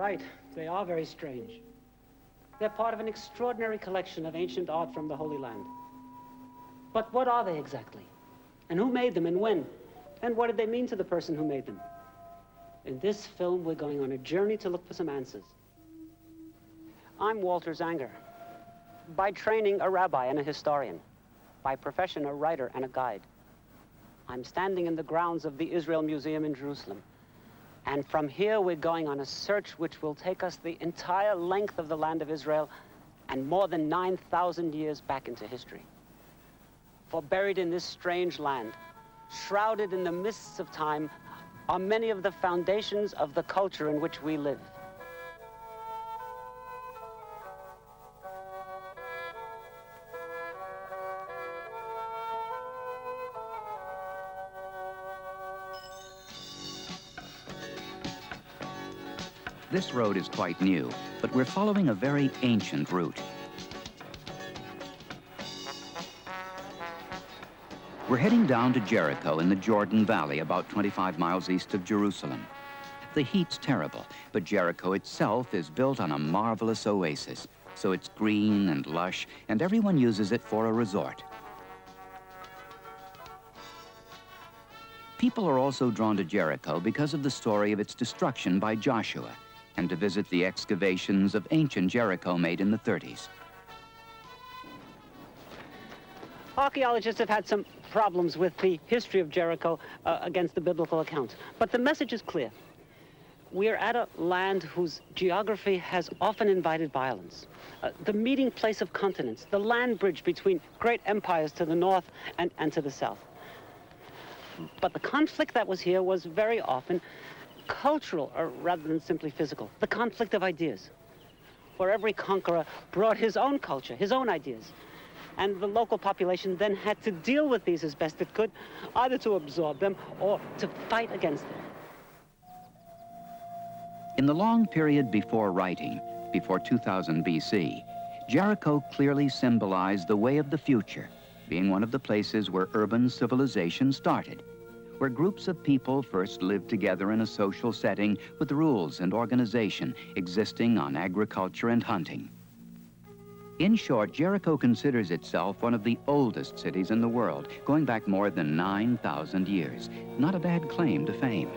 right. They are very strange. They're part of an extraordinary collection of ancient art from the Holy Land. But what are they exactly? And who made them and when? And what did they mean to the person who made them? In this film, we're going on a journey to look for some answers. I'm Walter Zanger. By training, a rabbi and a historian. By profession, a writer and a guide. I'm standing in the grounds of the Israel Museum in Jerusalem. And from here, we're going on a search which will take us the entire length of the land of Israel and more than 9,000 years back into history. For buried in this strange land, shrouded in the mists of time, are many of the foundations of the culture in which we live. This road is quite new, but we're following a very ancient route. We're heading down to Jericho in the Jordan Valley, about 25 miles east of Jerusalem. The heat's terrible, but Jericho itself is built on a marvelous oasis, so it's green and lush, and everyone uses it for a resort. People are also drawn to Jericho because of the story of its destruction by Joshua, and to visit the excavations of ancient Jericho made in the 30s. Archaeologists have had some problems with the history of Jericho against the biblical account, but the message is clear. We're at a land whose geography has often invited violence. The meeting place of continents, the land bridge between great empires to the north and to the south. But the conflict that was here was very often cultural, rather than simply physical. The conflict of ideas, where every conqueror brought his own culture, his own ideas. And the local population then had to deal with these as best it could, either to absorb them or to fight against them. In the long period before writing, before 2000 BC, Jericho clearly symbolized the way of the future, being one of the places where urban civilization started, where groups of people first lived together in a social setting with rules and organization existing on agriculture and hunting. In short, Jericho considers itself one of the oldest cities in the world, going back more than 9,000 years. Not a bad claim to fame.